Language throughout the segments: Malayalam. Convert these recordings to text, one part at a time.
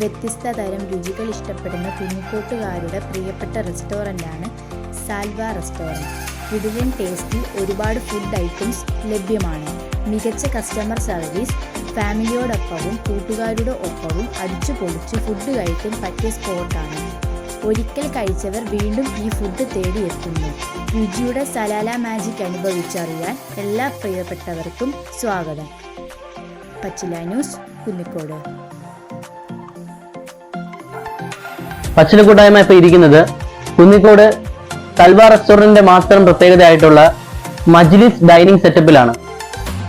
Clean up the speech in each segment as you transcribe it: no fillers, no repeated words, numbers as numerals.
വ്യത്യസ്ത തരം രുചികൾ ഇഷ്ടപ്പെടുന്ന കുഞ്ഞിക്കോട്ടുകാരുടെ പ്രിയപ്പെട്ട റെസ്റ്റോറൻ്റാണ് സാൽവ റെസ്റ്റോറൻറ്റ്. കിടിലൻ ടേസ്റ്റിൽ ഒരുപാട് ഫുഡ് ഐറ്റംസ് ലഭ്യമാണ്. മികച്ച കസ്റ്റമർ സർവീസ്, ഫാമിലിയോടൊപ്പവും കൂട്ടുകാരുടെ ഒപ്പവും അടിച്ചു പൊളിച്ച് ഫുഡ് കഴിക്കാൻ പറ്റിയ സ്പോട്ടാണ്. ഒരിക്കൽ കഴിച്ചവർ വീണ്ടും ഈ ഫുഡ് തേടിയെത്തുന്നു. രുചിയുടെ സലാല മാജിക് അനുഭവിച്ചറിയാൻ എല്ലാ പ്രിയപ്പെട്ടവർക്കും സ്വാഗതം. പച്ചില ന്യൂസ്, കുന്നിക്കോട്. പച്ചില കൂട്ടായ്മ ഇപ്പോൾ ഇരിക്കുന്നത് കുന്നിക്കോട് സാൽവ റെസ്റ്റോറന്റിന്റെ മാത്രം പ്രത്യേകതയായിട്ടുള്ള മജ്ലിസ് ഡൈനിങ് സെറ്റപ്പിലാണ്.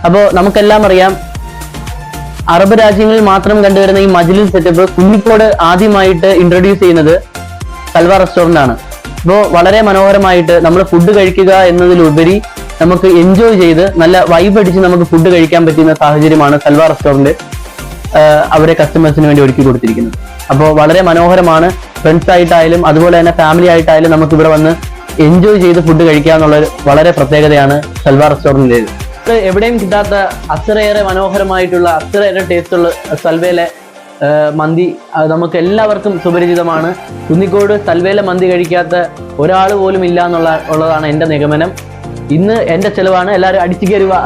അപ്പോൾ നമുക്കെല്ലാം അറിയാം, അറബ് രാജ്യങ്ങളിൽ മാത്രം കണ്ടുവരുന്ന ഈ മജ്ലിസ് സെറ്റപ്പ് കുന്നിക്കോട് ആദ്യമായിട്ട് ഇൻട്രൊഡ്യൂസ് ചെയ്യുന്നത് സാൽവ റെസ്റ്റോറന്റ് ആണ്. അപ്പോൾ വളരെ മനോഹരമായിട്ട് നമ്മൾ ഫുഡ് കഴിക്കുക എന്നതിലുപരി നമുക്ക് എൻജോയ് ചെയ്ത് നല്ല വൈബ് അടിച്ച് നമുക്ക് ഫുഡ് കഴിക്കാൻ പറ്റുന്ന സാഹചര്യമാണ് സാൽവ റെസ്റ്റോറന്റ് അവരെ കസ്റ്റമേഴ്സിന് വേണ്ടി ഒരുക്കി കൊടുത്തിരിക്കുന്നത്. അപ്പോൾ വളരെ മനോഹരമാണ്. ഫ്രണ്ട്സ് ആയിട്ടായാലും അതുപോലെ തന്നെ ഫാമിലി ആയിട്ടായാലും നമുക്ക് ഇവിടെ വന്ന് എൻജോയ് ചെയ്ത് ഫുഡ് കഴിക്കുക എന്നുള്ളത് വളരെ പ്രത്യേകതയാണ് സാൽവ റെസ്റ്റോറന്റിലേത്. എവിടെയും കിട്ടാത്ത അത്രയേറെ മനോഹരമായിട്ടുള്ള അത്രയേറെ ടേസ്റ്റുള്ള സാൽവയിലെ മന്തി നമുക്ക് എല്ലാവർക്കും സുപരിചിതമാണ്. കുന്നിക്കോട് സാൽവയിലെ മന്തി കഴിക്കാത്ത ഒരാൾ പോലും ഇല്ല ഉള്ളതാണ് എൻ്റെ നിഗമനം. ഇന്ന് എൻ്റെ ചെലവാണ്, എല്ലാവരും അടിച്ചു കയറുക.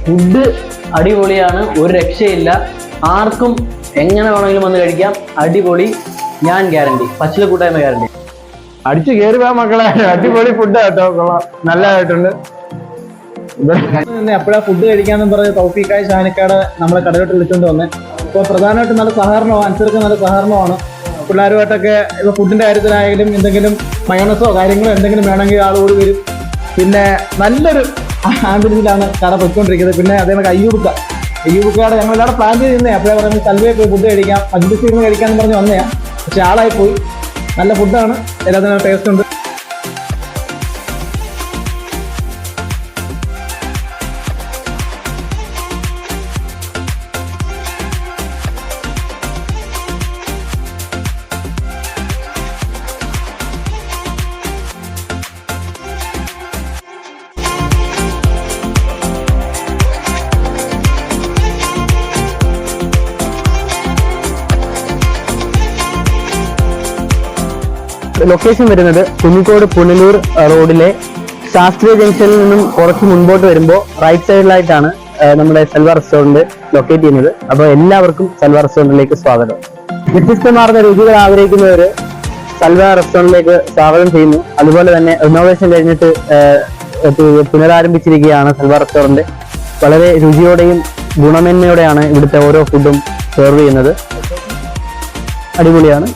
ഫുഡ് അടിപൊളിയാണ്, ഒരു രക്ഷയില്ല. ആർക്കും എങ്ങനെ വേണമെങ്കിലും വന്ന് കഴിക്കാം. അടിപൊളി, ഞാൻ ഗ്യാരണ്ടി. പച്ചില കൂട്ടായ്മ ഗ്യാരണ്ടി. അടിച്ചു കയറുക മക്കളെ, അടിപൊളി ഫുഡ് കേട്ടോ, നല്ലതായിട്ടുണ്ട്. എപ്പോഴാ ഫുഡ് കഴിക്കാന്ന് പറഞ്ഞ് തൗഫീഖായി ഷാനിക്കാട് നമ്മളെ കടലോട്ട് വിളിച്ചുകൊണ്ട് വന്നേ. ഇപ്പോൾ പ്രധാനമായിട്ടും നല്ല സഹകരണമാണ്, അനുസരിച്ച് നല്ല സഹകരണമാണ്. പിള്ളേരുമായിട്ടൊക്കെ ഇപ്പോൾ ഫുഡിന്റെ കാര്യത്തിലായാലും എന്തെങ്കിലും മയോണസോ കാര്യങ്ങളോ എന്തെങ്കിലും വേണമെങ്കിൽ ആളുകൂടി വരും. പിന്നെ നല്ലൊരു ആംബുലൻസിലാണ് കട പൊയ്ക്കൊണ്ടിരിക്കുന്നത്. പിന്നെ അതേപോലെ അയ്യൂബുക്കാട് ഞങ്ങൾ എല്ലാവരും പ്ലാൻ ചെയ്ത് നിന്നേ. അപ്പോഴേ പറയുന്നത് കൽവയെ പോയി ഫുഡ് കഴിക്കാം, മജ്ലിസിൽ ഇരുന്ന് കഴിക്കാമെന്ന് പറഞ്ഞ് വന്നയാ. പക്ഷെ ആളായി പോയി. നല്ല ഫുഡാണ്, എല്ലാത്തിനും ടേസ്റ്റ് ഉണ്ട്. ലൊക്കേഷൻ വരുന്നത് കുന്നിക്കോട് പുനലൂർ റോഡിലെ ശാസ്ത്രീയ ജംഗ്ഷനിൽ നിന്നും കുറച്ച് മുൻപോട്ട് വരുമ്പോൾ റൈറ്റ് സൈഡിലായിട്ടാണ് നമ്മുടെ സാൽവ റെസ്റ്റോറന്റ് ലൊക്കേറ്റ് ചെയ്യുന്നത്. അപ്പോൾ എല്ലാവർക്കും സാൽവ റെസ്റ്റോറന്റിലേക്ക് സ്വാഗതം. വ്യത്യസ്തമാർന്ന രുചികൾ ആഗ്രഹിക്കുന്നവര് സാൽവ റെസ്റ്റോറന്റിലേക്ക് സ്വാഗതം ചെയ്യുന്നു. അതുപോലെ തന്നെ റിനോവേഷൻ കഴിഞ്ഞിട്ട് പുനരാരംഭിച്ചിരിക്കുകയാണ് സാൽവ റെസ്റ്റോറന്റ്. വളരെ രുചിയോടെയും ഗുണമേന്മയോടെയാണ് ഇവിടുത്തെ ഓരോ ഫുഡും സെർവ് ചെയ്യുന്നത്. അടിപൊളിയാണ്.